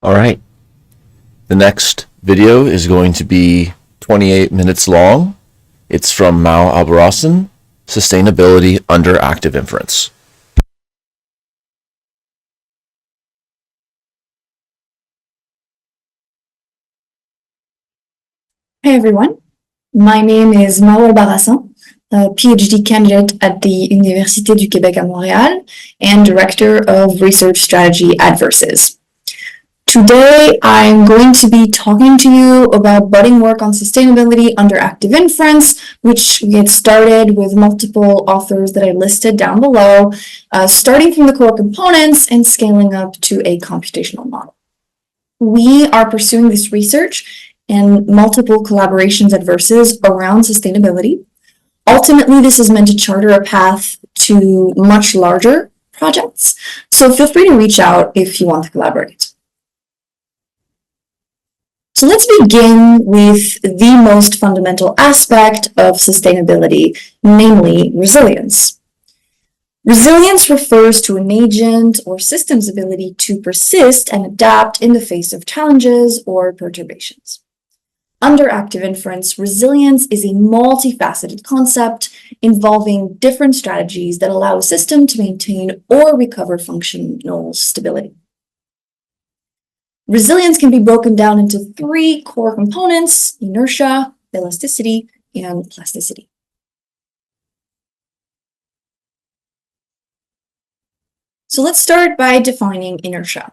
All right. The next video is going to be 28 minutes long. It's from Mahault Albarracin, Sustainability under Active Inference. Hey everyone, my name is Mahault Albarracin, a PhD candidate at the Université du Québec à Montréal and Director of Research Strategy at Verses. Today, I'm going to be talking to you about budding work on sustainability under active inference, which we had started with multiple authors that I listed down below, starting from the core components and scaling up to a computational model. We are pursuing this research and multiple collaborations at Verses around sustainability. Ultimately, this is meant to charter a path to much larger projects, so feel free to reach out if you want to collaborate. So let's begin with the most fundamental aspect of sustainability, namely resilience. Resilience refers to an agent or system's ability to persist and adapt in the face of challenges or perturbations. Under active inference, resilience is a multifaceted concept involving different strategies that allow a system to maintain or recover functional stability. Resilience can be broken down into three core components: inertia, elasticity, and plasticity. So let's start by defining inertia.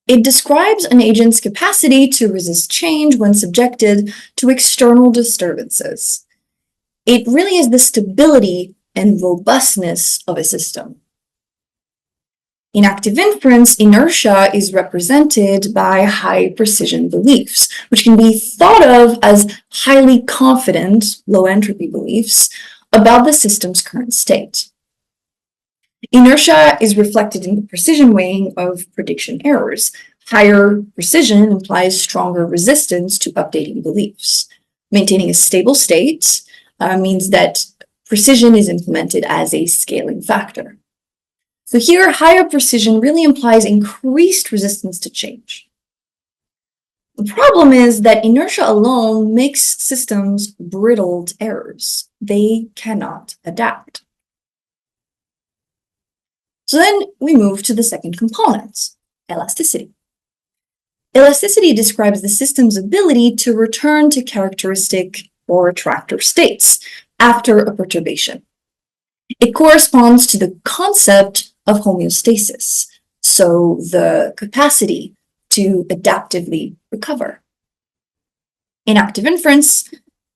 It describes an agent's capacity to resist change when subjected to external disturbances. It really is the stability and robustness of a system. In active inference, inertia is represented by high precision beliefs, which can be thought of as highly confident, low entropy beliefs about the system's current state. Inertia is reflected in the precision weighing of prediction errors. Higher precision implies stronger resistance to updating beliefs. Maintaining a stable state means that precision is implemented as a scaling factor. So here, higher precision really implies increased resistance to change. The problem is that inertia alone makes systems brittle to errors. They cannot adapt. So then we move to the second component, elasticity. Elasticity describes the system's ability to return to characteristic or attractor states after a perturbation. It corresponds to the concept of homeostasis, so the capacity to adaptively recover. In active inference,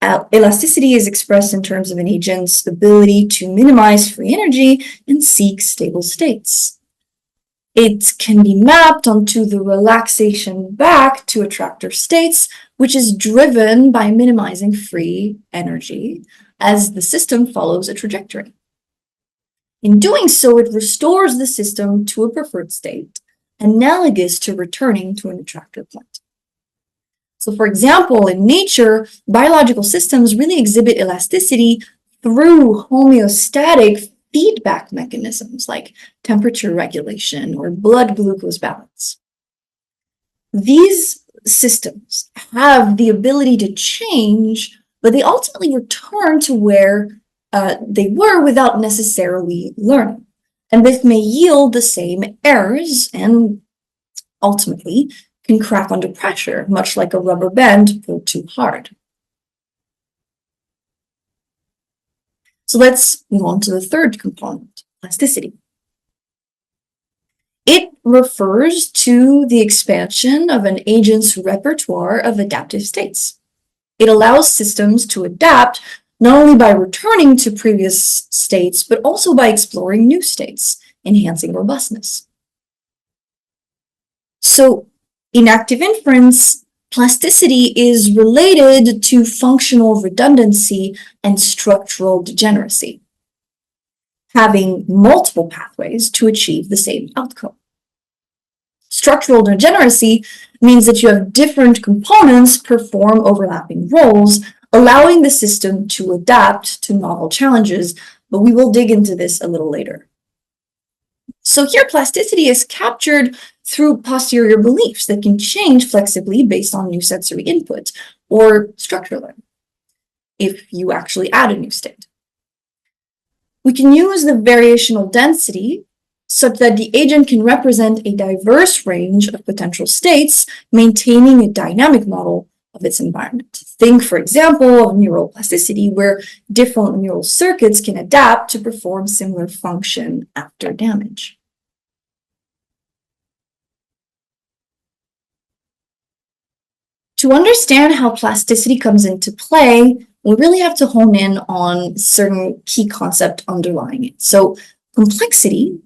elasticity is expressed in terms of an agent's ability to minimize free energy and seek stable states. It can be mapped onto the relaxation back to attractor states, which is driven by minimizing free energy as the system follows a trajectory. In doing so, it restores the system to a preferred state, analogous to returning to an attractor point. So for example, in nature, biological systems really exhibit elasticity through homeostatic feedback mechanisms like temperature regulation or blood glucose balance. These systems have the ability to change, but they ultimately return to where they were without necessarily learning. And this may yield the same errors and ultimately can crack under pressure, much like a rubber band pulled too hard. So let's move on to the third component, plasticity. It refers to the expansion of an agent's repertoire of adaptive states. It allows systems to adapt not only by returning to previous states, but also by exploring new states, enhancing robustness. So in active inference, plasticity is related to functional redundancy and structural degeneracy, having multiple pathways to achieve the same outcome. Structural degeneracy means that you have different components perform overlapping roles, allowing the system to adapt to novel challenges, but we will dig into this a little later. So here, plasticity is captured through posterior beliefs that can change flexibly based on new sensory input or structure learning if you actually add a new state. We can use the variational density such that the agent can represent a diverse range of potential states, maintaining a dynamic model of its environment. Think, for example, of neural plasticity, where different neural circuits can adapt to perform similar function after damage. To understand how plasticity comes into play, we really have to hone in on certain key concept underlying it. So complexity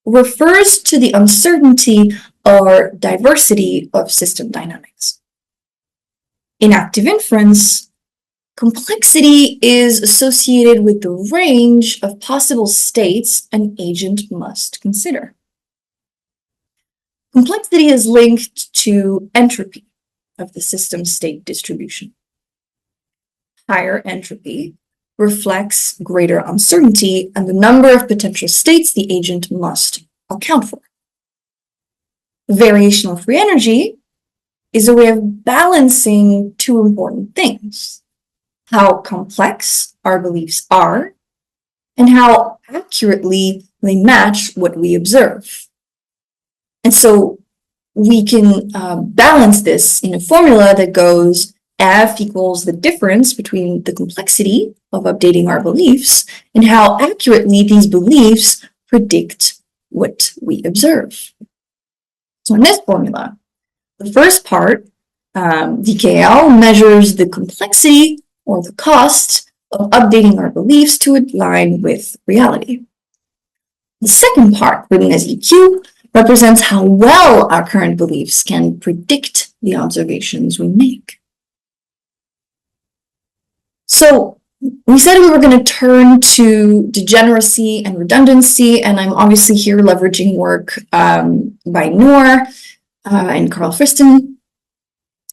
refers to the uncertainty or diversity of system dynamics. In active inference, complexity is associated with the range of possible states an agent must consider. Complexity is linked to entropy of the system state distribution. Higher entropy reflects greater uncertainty and the number of potential states the agent must account for. Variational free energy is a way of balancing two important things: how complex our beliefs are and how accurately they match what we observe. And so we can balance this in a formula that goes F equals the difference between the complexity of updating our beliefs and how accurately these beliefs predict what we observe. So in this formula, the first part, DKL, measures the complexity or the cost of updating our beliefs to align with reality. The second part, written as EQ, represents how well our current beliefs can predict the observations we make. So we said we were going to turn to degeneracy and redundancy, and I'm obviously here leveraging work by Noor and Carl Friston.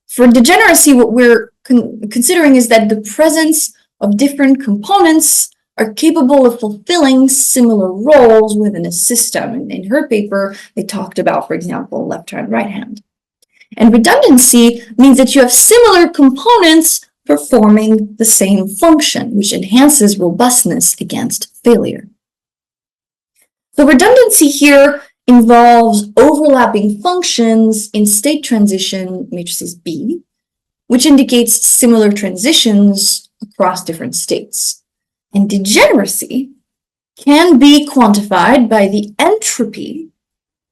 For degeneracy, what we're considering is that the presence of different components are capable of fulfilling similar roles within a system. And in her paper, they talked about, for example, left hand, right hand. And redundancy means that you have similar components performing the same function, which enhances robustness against failure. The redundancy here involves overlapping functions in state transition matrices B, which indicates similar transitions across different states. And degeneracy can be quantified by the entropy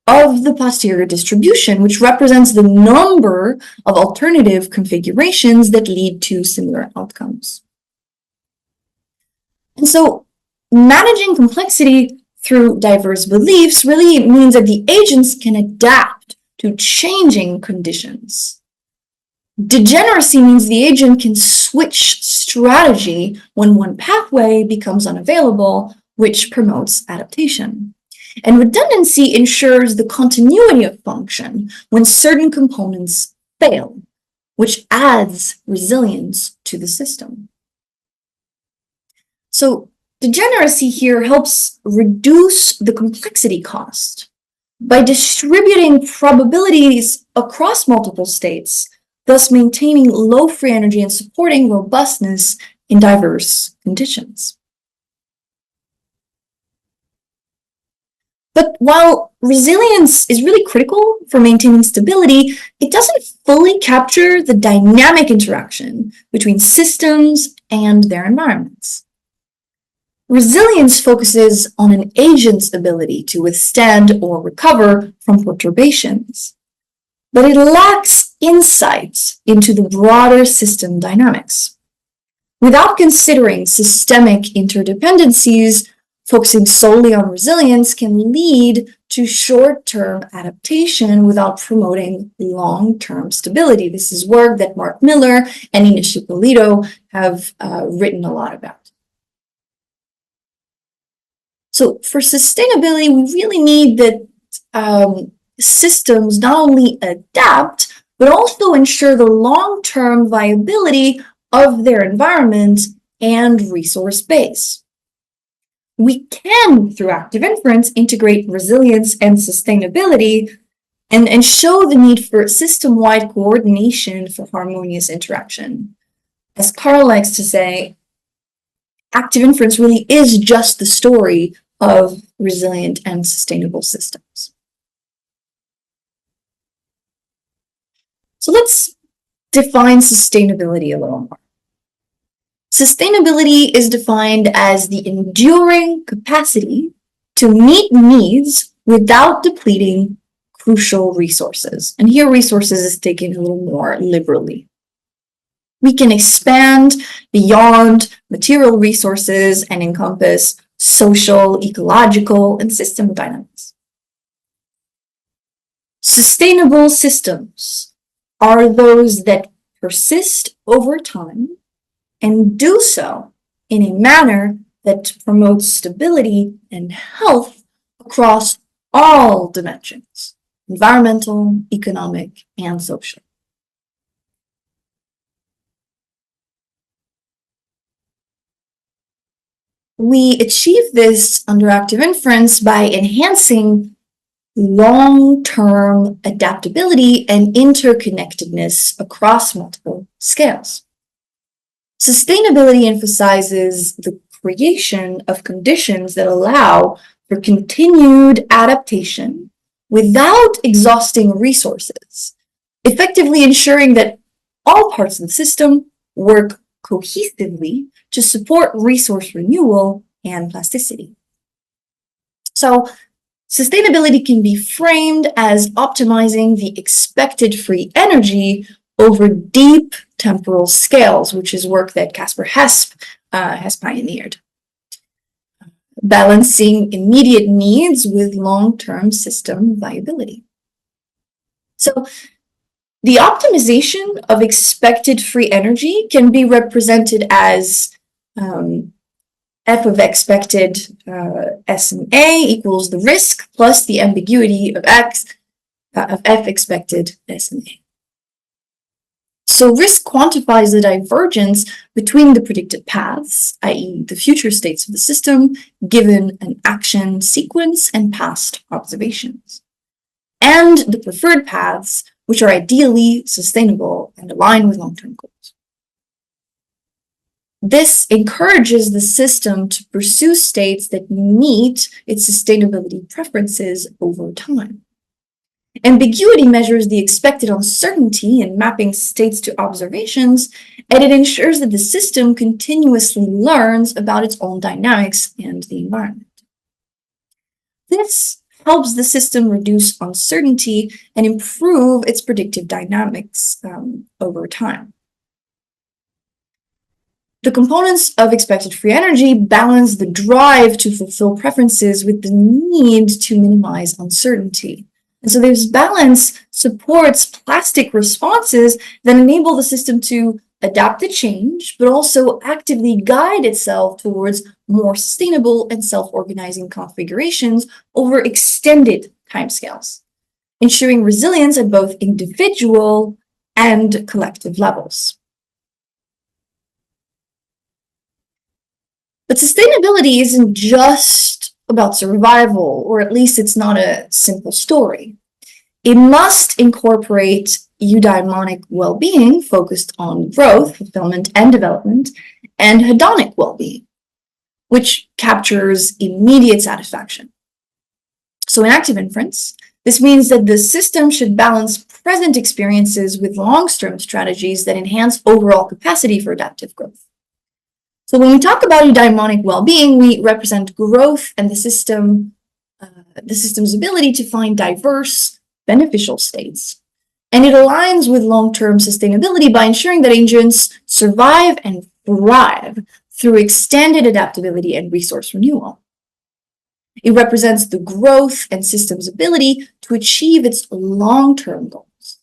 of the posterior distribution, which represents the number of alternative configurations that lead to similar outcomes. And so managing complexity through diverse beliefs really means that the agents can adapt to changing conditions. Degeneracy means the agent can switch strategy when one pathway becomes unavailable, which promotes adaptation. And redundancy ensures the continuity of function when certain components fail, which adds resilience to the system. So degeneracy here helps reduce the complexity cost by distributing probabilities across multiple states, thus maintaining low free energy and supporting robustness in diverse conditions. But while resilience is really critical for maintaining stability, it doesn't fully capture the dynamic interaction between systems and their environments. Resilience focuses on an agent's ability to withstand or recover from perturbations, but it lacks insight into the broader system dynamics. Without considering systemic interdependencies, focusing solely on resilience can lead to short-term adaptation without promoting long-term stability. This is work that Mark Miller and Ines Cipolito have written a lot about. So for sustainability, we really need that systems not only adapt, but also ensure the long-term viability of their environment and resource base. We can, through active inference, integrate resilience and sustainability, and show the need for system-wide coordination for harmonious interaction. As Carl likes to say, active inference really is just the story of resilient and sustainable systems. So let's define sustainability a little more. Sustainability is defined as the enduring capacity to meet needs without depleting crucial resources. And here resources is taken a little more liberally. We can expand beyond material resources and encompass social, ecological, and system dynamics. Sustainable systems are those that persist over time and do so in a manner that promotes stability and health across all dimensions: environmental, economic, and social. We achieve this under active inference by enhancing long-term adaptability and interconnectedness across multiple scales. Sustainability emphasizes the creation of conditions that allow for continued adaptation without exhausting resources, effectively ensuring that all parts of the system work cohesively to support resource renewal and plasticity. So, sustainability can be framed as optimizing the expected free energy over deep temporal scales, which is work that Caspar Hesp has pioneered. Balancing immediate needs with long-term system viability. So, the optimization of expected free energy can be represented as f of expected S and A equals the risk plus the ambiguity of x of f expected S and A. So risk quantifies the divergence between the predicted paths, i.e. the future states of the system, given an action sequence and past observations, and the preferred paths, which are ideally sustainable and aligned with long-term goals. This encourages the system to pursue states that meet its sustainability preferences over time. Ambiguity measures the expected uncertainty in mapping states to observations, and it ensures that the system continuously learns about its own dynamics and the environment. This helps the system reduce uncertainty and improve its predictive dynamics over time. The components of expected free energy balance the drive to fulfill preferences with the need to minimize uncertainty. And so this balance supports plastic responses that enable the system to adapt to change, but also actively guide itself towards more sustainable and self-organizing configurations over extended timescales, ensuring resilience at both individual and collective levels. But sustainability isn't just about survival, or at least it's not a simple story. It must incorporate eudaimonic well-being focused on growth, fulfillment, and development, and hedonic well-being, which captures immediate satisfaction. So in active inference, this means that the system should balance present experiences with long-term strategies that enhance overall capacity for adaptive growth. So when we talk about eudaimonic well-being, we represent growth and the system's ability to find diverse, beneficial states. And it aligns with long-term sustainability by ensuring that agents survive and thrive through extended adaptability and resource renewal. It represents the growth and system's ability to achieve its long-term goals.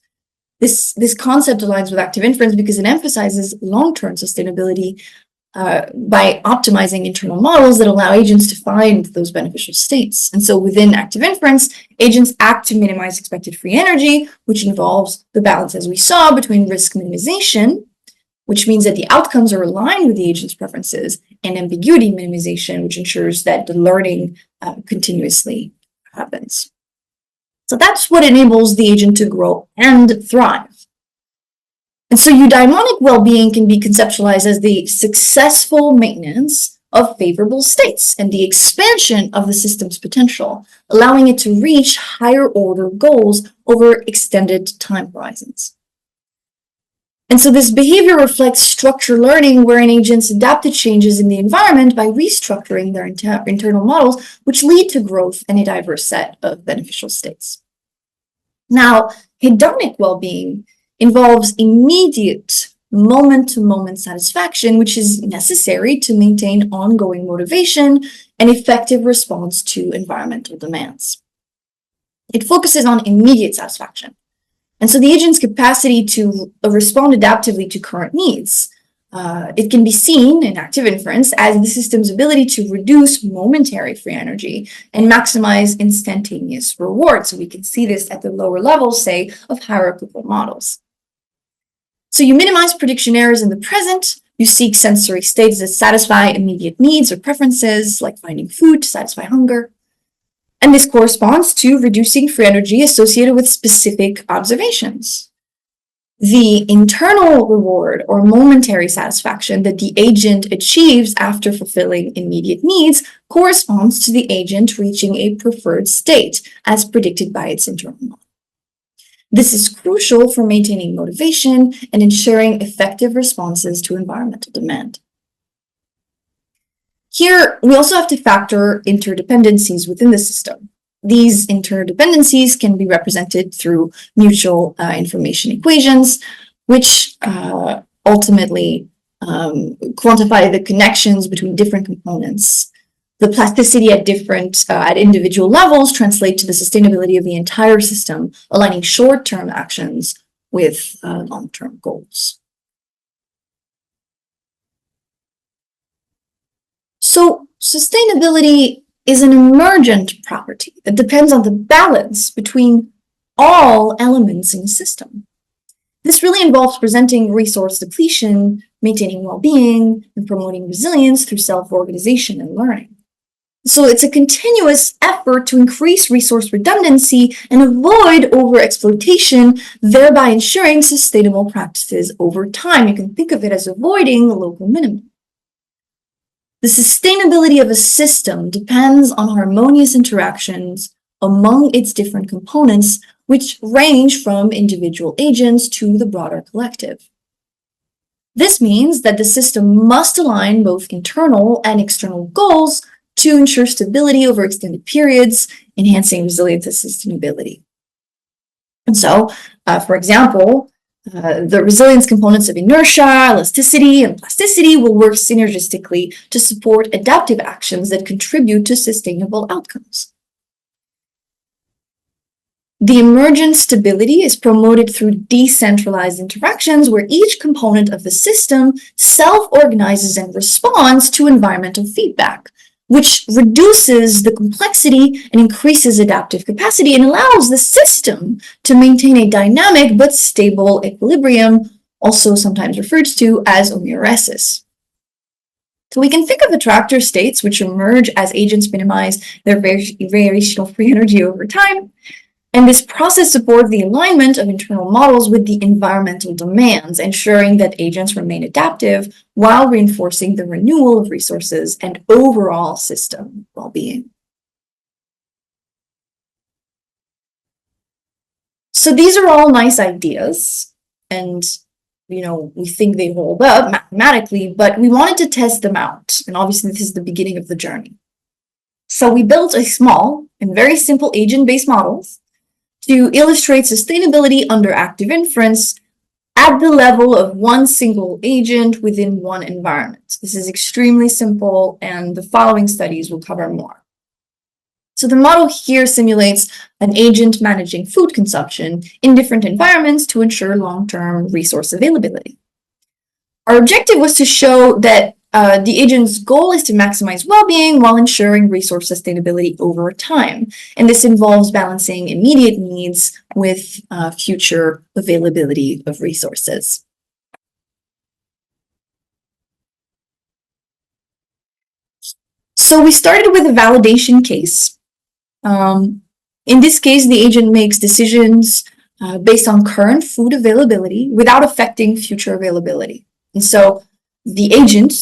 This concept aligns with active inference because it emphasizes long-term sustainability by optimizing internal models that allow agents to find those beneficial states. And so within active inference, agents act to minimize expected free energy, which involves the balance, as we saw, between risk minimization, which means that the outcomes are aligned with the agent's preferences, and ambiguity minimization, which ensures that the learning continuously happens. So that's what enables the agent to grow and thrive. And so eudaimonic well-being can be conceptualized as the successful maintenance of favorable states and the expansion of the system's potential, allowing it to reach higher order goals over extended time horizons. And so this behavior reflects structured learning, wherein agents adapt to changes in the environment by restructuring their internal models, which lead to growth and a diverse set of beneficial states. Now, hedonic well-being involves immediate moment-to-moment satisfaction, which is necessary to maintain ongoing motivation and effective response to environmental demands. It focuses on immediate satisfaction. And so the agent's capacity to respond adaptively to current needs. It can be seen in active inference as the system's ability to reduce momentary free energy and maximize instantaneous reward. So we can see this at the lower levels, say, of hierarchical models. So you minimize prediction errors in the present. You seek sensory states that satisfy immediate needs or preferences, like finding food to satisfy hunger. And this corresponds to reducing free energy associated with specific observations. The internal reward or momentary satisfaction that the agent achieves after fulfilling immediate needs corresponds to the agent reaching a preferred state as predicted by its internal model. This is crucial for maintaining motivation and ensuring effective responses to environmental demand. Here, we also have to factor interdependencies within the system. These interdependencies can be represented through mutual information equations, which ultimately quantify the connections between different components. The plasticity at individual levels translate to the sustainability of the entire system, aligning short-term actions with long-term goals. So sustainability is an emergent property that depends on the balance between all elements in a system. This really involves presenting resource depletion, maintaining well-being, and promoting resilience through self-organization and learning. So it's a continuous effort to increase resource redundancy and avoid overexploitation, thereby ensuring sustainable practices over time. You can think of it as avoiding the local minimum. The sustainability of a system depends on harmonious interactions among its different components, which range from individual agents to the broader collective. This means that the system must align both internal and external goals to ensure stability over extended periods, enhancing resilience and sustainability. And so, for example, the resilience components of inertia, elasticity, and plasticity will work synergistically to support adaptive actions that contribute to sustainable outcomes. The emergent stability is promoted through decentralized interactions where each component of the system self-organizes and responds to environmental feedback, which reduces the complexity and increases adaptive capacity and allows the system to maintain a dynamic but stable equilibrium, also sometimes referred to as homeostasis. So we can think of attractor states, which emerge as agents minimize their variational free energy over time. And this process supports the alignment of internal models with the environmental demands, ensuring that agents remain adaptive while reinforcing the renewal of resources and overall system well-being. So these are all nice ideas, and we think they hold up mathematically, but we wanted to test them out. And obviously, this is the beginning of the journey. So we built a small and very simple agent-based models to illustrate sustainability under active inference at the level of one single agent within one environment. This is extremely simple, and the following studies will cover more. So the model here simulates an agent managing food consumption in different environments to ensure long-term resource availability. Our objective was to show that the agent's goal is to maximize well-being while ensuring resource sustainability over time. And this involves balancing immediate needs with future availability of resources. So we started with a validation case. In this case, the agent makes decisions based on current food availability without affecting future availability. And so the agent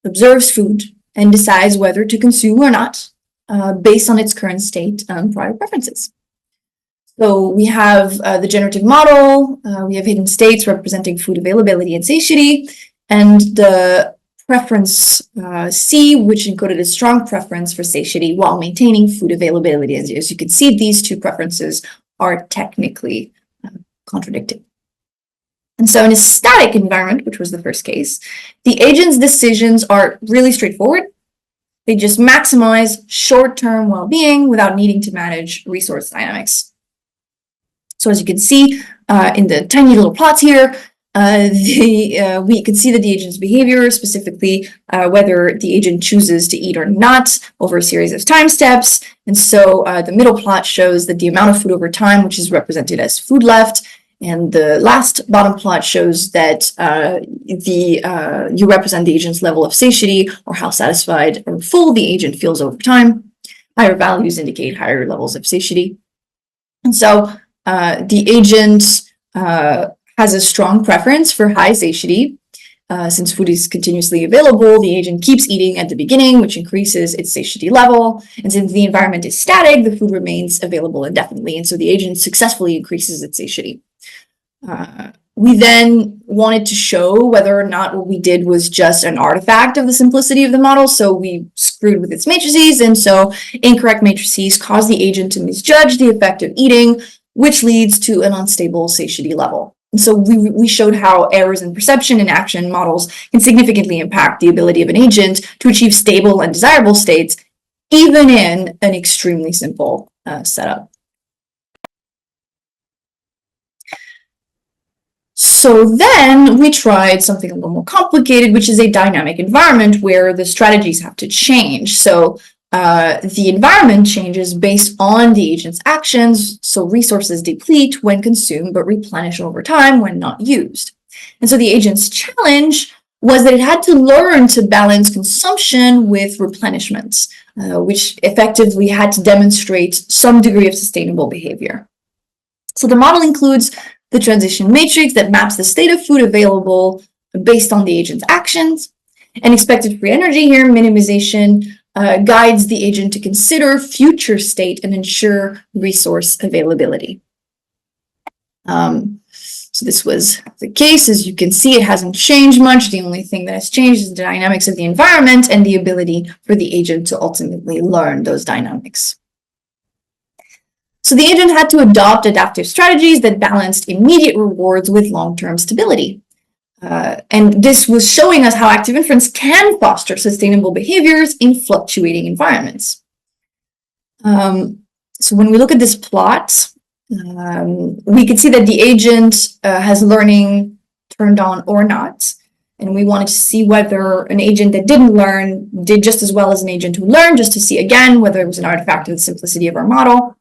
observes food and decides whether to consume or not based on its current state and prior preferences. So we have the generative model, we have hidden states representing food availability and satiety, and the preference C, which encoded a strong preference for satiety while maintaining food availability. As you can see, these two preferences are technically contradicting. And so in a static environment, which was the first case, the agent's decisions are really straightforward. They just maximize short-term well-being without needing to manage resource dynamics. So as you can see in the tiny little plots here, we can see that the agent's behavior, specifically whether the agent chooses to eat or not over a series of time steps. And so the middle plot shows that the amount of food over time, which is represented as food left. And the last bottom plot shows that you represent the agent's level of satiety or how satisfied or full the agent feels over time. Higher values indicate higher levels of satiety. And so the agent has a strong preference for high satiety. Since food is continuously available, the agent keeps eating at the beginning, which increases its satiety level. And since the environment is static, the food remains available indefinitely. And so the agent successfully increases its satiety. We then wanted to show whether or not what we did was just an artifact of the simplicity of the model. So we screwed with its matrices. And so incorrect matrices cause the agent to misjudge the effect of eating, which leads to an unstable satiety level. And so we showed how errors in perception and action models can significantly impact the ability of an agent to achieve stable and desirable states, even in an extremely simple setup. So then we tried something a little more complicated, which is a dynamic environment where the strategies have to change. So the environment changes based on the agent's actions, so resources deplete when consumed, but replenish over time when not used. And so the agent's challenge was that it had to learn to balance consumption with replenishment, which effectively had to demonstrate some degree of sustainable behavior. So the model includes the transition matrix that maps the state of food available based on the agent's actions, and expected free energy here, minimization, guides the agent to consider future state and ensure resource availability. So this was the case. As you can see, it hasn't changed much. The only thing that has changed is the dynamics of the environment and the ability for the agent to ultimately learn those dynamics. So the agent had to adopt adaptive strategies that balanced immediate rewards with long-term stability. And this was showing us how active inference can foster sustainable behaviors in fluctuating environments. So when we look at this plot, we can see that the agent has learning turned on or not. And we wanted to see whether an agent that didn't learn did just as well as an agent who learned, just to see again whether it was an artifact of the simplicity of our model.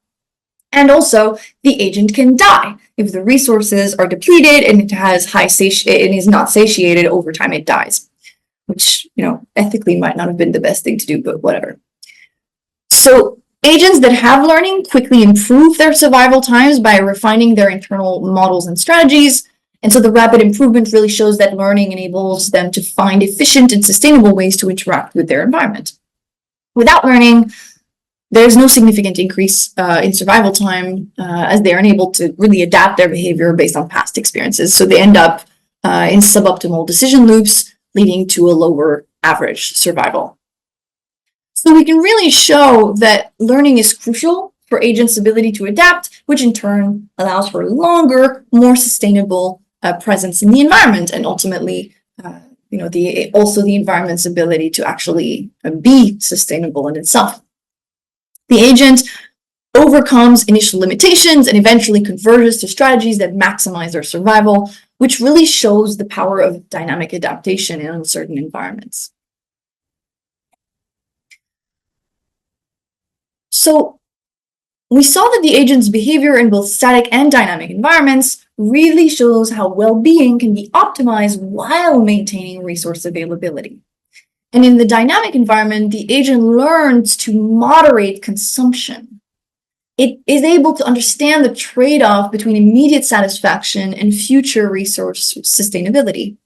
And also, the agent can die. If the resources are depleted and it has and is not satiated, over time it dies, which, ethically might not have been the best thing to do, but whatever. So agents that have learning quickly improve their survival times by refining their internal models and strategies. And so the rapid improvement really shows that learning enables them to find efficient and sustainable ways to interact with their environment. Without learning, there's no significant increase in survival time as they are unable to really adapt their behavior based on past experiences. So they end up in suboptimal decision loops, leading to a lower average survival. So we can really show that learning is crucial for agents' ability to adapt, which in turn allows for longer, more sustainable presence in the environment, and ultimately, also the environment's ability to actually be sustainable in itself. The agent overcomes initial limitations and eventually converges to strategies that maximize their survival, which really shows the power of dynamic adaptation in uncertain environments. So we saw that the agent's behavior in both static and dynamic environments really shows how well-being can be optimized while maintaining resource availability. And in the dynamic environment, the agent learns to moderate consumption. it is able to understand the trade-off between immediate satisfaction and future resource sustainability.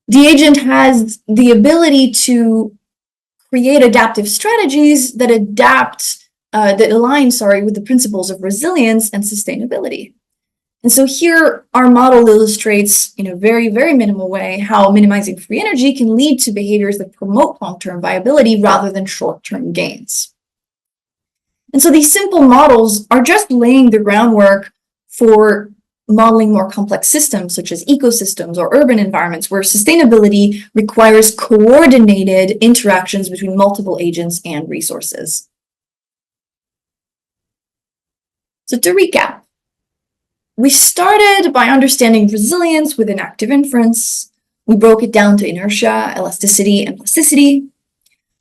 The agent has the ability to create adaptive strategies that align with the principles of resilience and sustainability. And so here, our model illustrates in a very, very minimal way how minimizing free energy can lead to behaviors that promote long-term viability rather than short-term gains. And so these simple models are just laying the groundwork for modeling more complex systems, such as ecosystems or urban environments, where sustainability requires coordinated interactions between multiple agents and resources. So to recap, we started by understanding resilience within active inference. We broke it down to inertia, elasticity, and plasticity.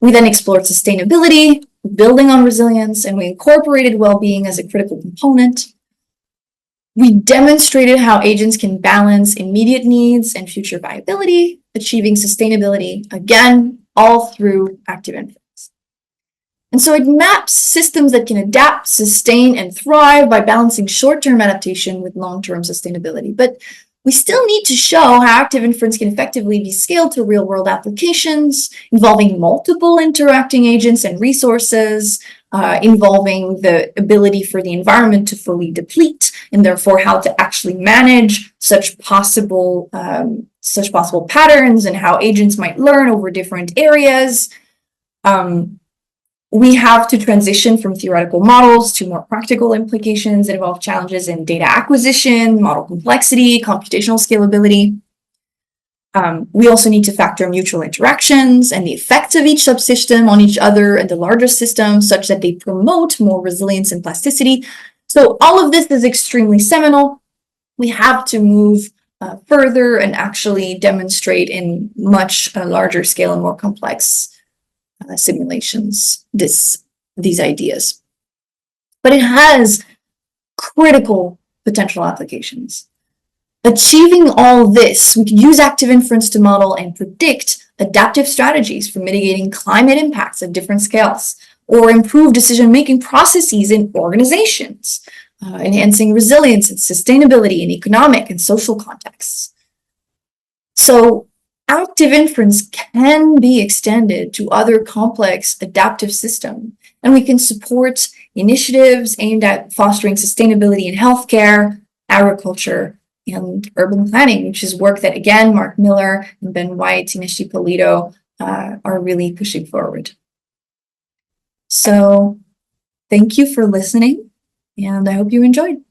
We then explored sustainability, building on resilience, and we incorporated well-being as a critical component. We demonstrated how agents can balance immediate needs and future viability, achieving sustainability, again, all through active inference. And so it maps systems that can adapt, sustain, and thrive by balancing short-term adaptation with long-term sustainability. But we still need to show how active inference can effectively be scaled to real-world applications, involving multiple interacting agents and resources, involving the ability for the environment to fully deplete, and therefore how to actually manage such possible patterns and how agents might learn over different areas. We have to transition from theoretical models to more practical implications that involve challenges in data acquisition, model complexity, computational scalability. We also need to factor mutual interactions and the effects of each subsystem on each other and the larger system, such that they promote more resilience and plasticity. So all of this is extremely seminal. We have to move further and actually demonstrate in much larger scale and more complex simulations these ideas. But it has critical potential applications. Achieving all this, we can use active inference to model and predict adaptive strategies for mitigating climate impacts at different scales, or improve decision-making processes in organizations, enhancing resilience and sustainability in economic and social contexts. So active inference can be extended to other complex adaptive systems, and we can support initiatives aimed at fostering sustainability in healthcare, agriculture, and urban planning, which is work that, again, Mark Miller and Ben White, Inishi Polito are really pushing forward. So thank you for listening, and I hope you enjoyed.